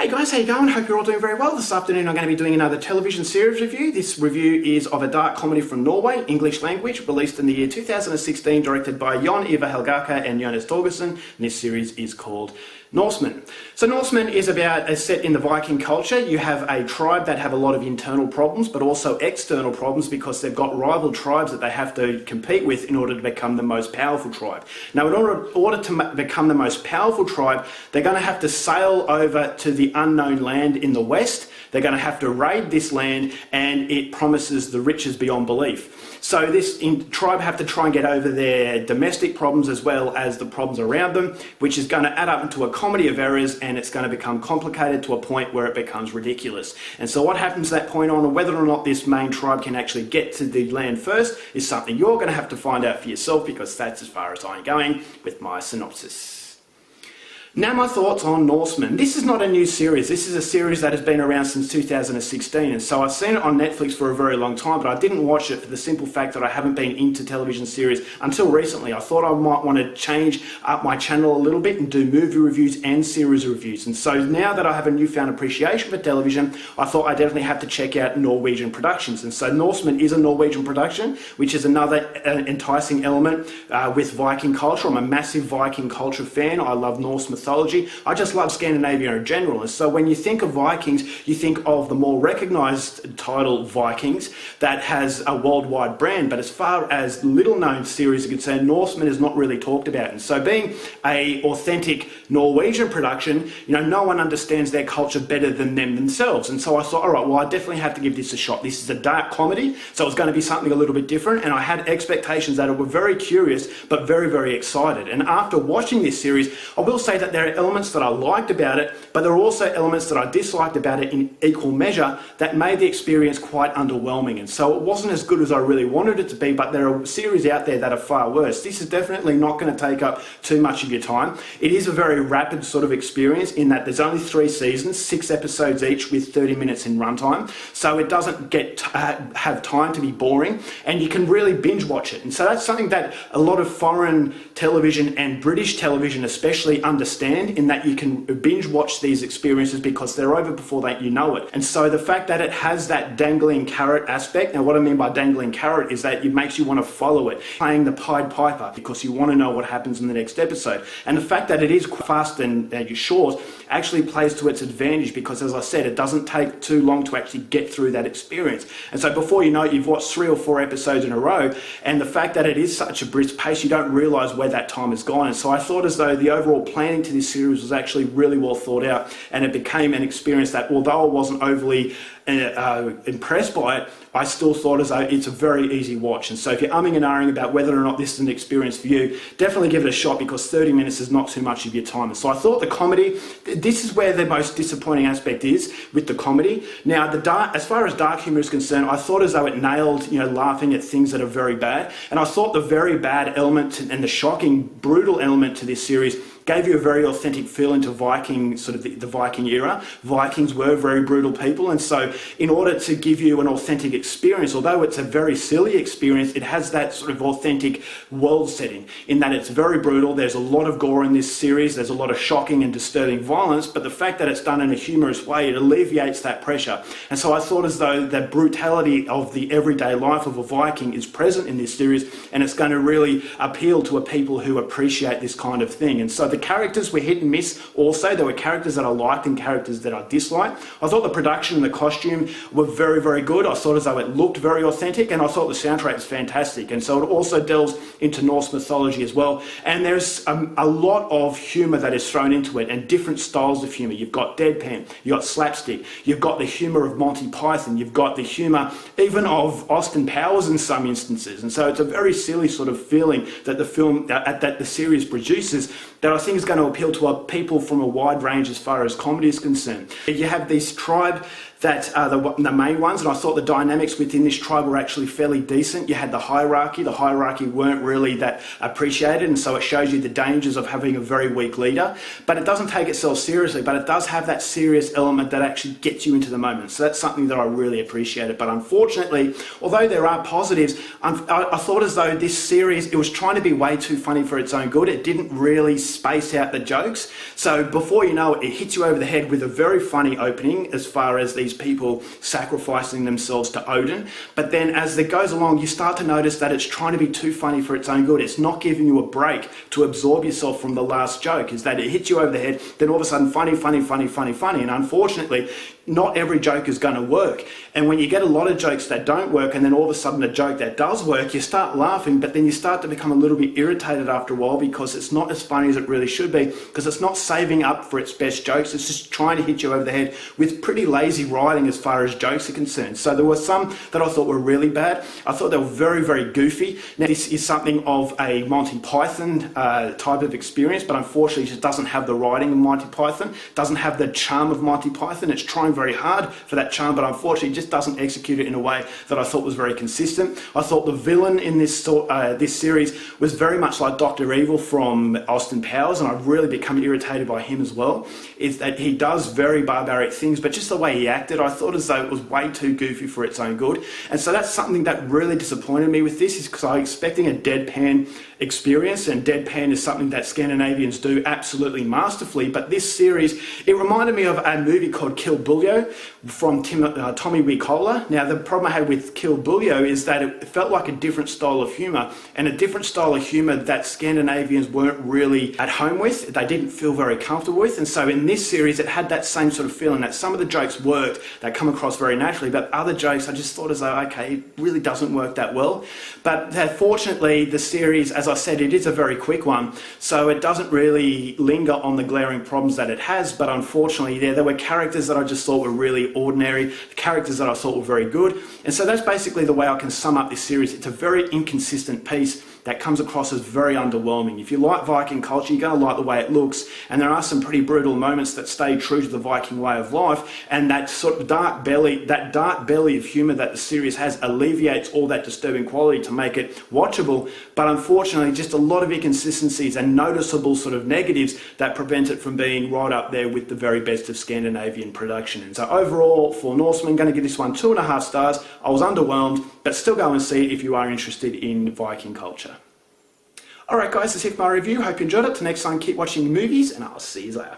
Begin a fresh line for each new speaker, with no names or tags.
Hey guys, how you going? Hope you're all doing very well. This afternoon I'm going to be doing another television series review. This review is of a dark comedy from Norway, English language, released in the year 2016, directed by Jon Ivar Helgaka and Jonas Torgersen, and this series is called Norsemen. So Norsemen is set in the Viking culture. You have a tribe that have a lot of internal problems, but also external problems because they've got rival tribes that they have to compete with in order to become the most powerful tribe. Now, in order to become the most powerful tribe, they're going to have to sail over to the unknown land in the west. They're going to have to raid this land, and it promises the riches beyond belief. So this tribe have to try and get over their domestic problems as well as the problems around them, which is going to add up into a comedy of errors, and it's going to become complicated to a point where it becomes ridiculous. And so what happens at that point on, and whether or not this main tribe can actually get to the land first, is something you're going to have to find out for yourself, because that's as far as I'm going with my synopsis. Now my thoughts on Norsemen. This is not a new series. This is a series that has been around since 2016, and so I've seen it on Netflix for a very long time, but I didn't watch it for the simple fact that I haven't been into television series until recently. I thought I might want to change up my channel a little bit and do movie reviews and series reviews, and so now that I have a newfound appreciation for television, I thought I definitely have to check out Norwegian productions. And so Norsemen is a Norwegian production, which is another enticing element with Viking culture. I'm a massive Viking culture fan. I love Norse mythology. I just love Scandinavia in general, and so when you think of Vikings, you think of the more recognised title Vikings that has a worldwide brand, but as far as little known series are concerned, Norsemen is not really talked about. And so being a authentic Norwegian production, no one understands their culture better than them themselves. And so I thought, all right, well, I definitely have to give this a shot. This is a dark comedy, so it's going to be something a little bit different, and I had expectations that I were very curious but very, very excited. And after watching this series, I will say that there are elements that I liked about it, but there are also elements that I disliked about it in equal measure that made the experience quite underwhelming. And so it wasn't as good as I really wanted it to be, but there are series out there that are far worse. This is definitely not going to take up too much of your time. It is a very rapid sort of experience in that there's only 3 seasons, 6 episodes each with 30 minutes in runtime, so it doesn't have time to be boring, and you can really binge watch it. And so that's something that a lot of foreign television and British television especially understand, in that you can binge watch these experiences because they're over before you know it. And so the fact that it has that dangling carrot aspect, now what I mean by dangling carrot is that it makes you want to follow it, playing the Pied Piper, because you want to know what happens in the next episode. And the fact that it is fast and short actually plays to its advantage, because as I said, it doesn't take too long to actually get through that experience. And so before you know it, you've watched 3 or 4 episodes in a row, and the fact that it is such a brisk pace, you don't realise where that time has gone. And so I thought as though the overall planning to this series was actually really well thought out, and it became an experience that, although I wasn't overly impressed by it, I still thought as though it's a very easy watch. And so if you're umming and ahhing about whether or not this is an experience for you, definitely give it a shot, because 30 minutes is not too much of your time. And so I thought the comedy, this is where the most disappointing aspect is with the comedy. Now, as far as dark humour is concerned, I thought as though it nailed, laughing at things that are very bad. And I thought the very bad element and the shocking, brutal element to this series gave you a very authentic feel into Viking, sort of the Viking era. Vikings were very brutal people, and so in order to give you an authentic experience, although it's a very silly experience, it has that sort of authentic world setting, in that it's very brutal. There's a lot of gore in this series, there's a lot of shocking and disturbing violence, but the fact that it's done in a humorous way, it alleviates that pressure. And so I thought as though the brutality of the everyday life of a Viking is present in this series, and it's going to really appeal to a people who appreciate this kind of thing. And so the characters were hit and miss also. There were characters that I liked and characters that I disliked. I thought the production and the costume were very, very good. I thought as though it looked very authentic, and I thought the soundtrack was fantastic. And so it also delves into Norse mythology as well. And there's a lot of humour that is thrown into it, and different styles of humour. You've got deadpan, you've got slapstick, you've got the humour of Monty Python, you've got the humour even of Austin Powers in some instances. And so it's a very silly sort of feeling that the film, that the series produces, that I think is going to appeal to people from a wide range as far as comedy is concerned. You have this tribe that are the main ones, and I thought the dynamics within this tribe were actually fairly decent. You had the hierarchy. The hierarchy weren't really that appreciated, and so it shows you the dangers of having a very weak leader. But it doesn't take itself seriously, but it does have that serious element that actually gets you into the moment. So that's something that I really appreciated. But unfortunately, although there are positives, I thought as though this series, it was trying to be way too funny for its own good. It didn't really space out the jokes. So before you know it, it hits you over the head with a very funny opening as far as these people sacrificing themselves to Odin. But then as it goes along, you start to notice that it's trying to be too funny for its own good. It's not giving you a break to absorb yourself from the last joke. Is that it hits you over the head, then all of a sudden funny, funny, funny, funny, funny. And unfortunately, not every joke is going to work. And when you get a lot of jokes that don't work and then all of a sudden a joke that does work, you start laughing, but then you start to become a little bit irritated after a while because it's not as funny as it really should be, because it's not saving up for its best jokes. It's just trying to hit you over the head with pretty lazy writing as far as jokes are concerned. So there were some that I thought were really bad. I thought they were very, very goofy. Now this is something of a Monty Python type of experience, but unfortunately it just doesn't have the writing of Monty Python, doesn't have the charm of Monty Python. It's trying very hard for that charm, but unfortunately just doesn't execute it in a way that I thought was very consistent. I thought the villain in this series was very much like Dr. Evil from Austin Powers, and I've really become irritated by him as well. Is that he does very barbaric things, but just the way he acted, I thought as though it was way too goofy for its own good. And so that's something that really disappointed me with this, is because I was expecting a deadpan experience, and deadpan is something that Scandinavians do absolutely masterfully. But this series, it reminded me of a movie called Kill Bulio from Tommy Wicola. Now the problem I had with Kill Bulio is that it felt like a different style of humour, and a different style of humour that Scandinavians weren't really at home with, they didn't feel very comfortable with. And so in this series it had that same sort of feeling, that some of the jokes worked, they come across very naturally, but other jokes I just thought as though, okay, it really doesn't work that well. But fortunately the series, as I said, it is a very quick one, so it doesn't really linger on the glaring problems that it has. But unfortunately there were characters that I just thought were really ordinary, characters that I thought were very good. And so that's basically the way I can sum up this series. It's a very inconsistent piece that comes across as very underwhelming. If you like Viking culture, you're going to like the way it looks, and there are some pretty brutal moments that stay true to the Viking way of life, and that sort of dark belly of humour that the series has alleviates all that disturbing quality to make it watchable. But unfortunately, just a lot of inconsistencies and noticeable sort of negatives that prevent it from being right up there with the very best of Scandinavian production. And so overall, for Norsemen, I'm going to give this one 2.5 stars. I was underwhelmed, but still go and see it if you are interested in Viking culture. Alright guys, that's it for my review. Hope you enjoyed it. Till next time, keep watching movies, and I'll see you later.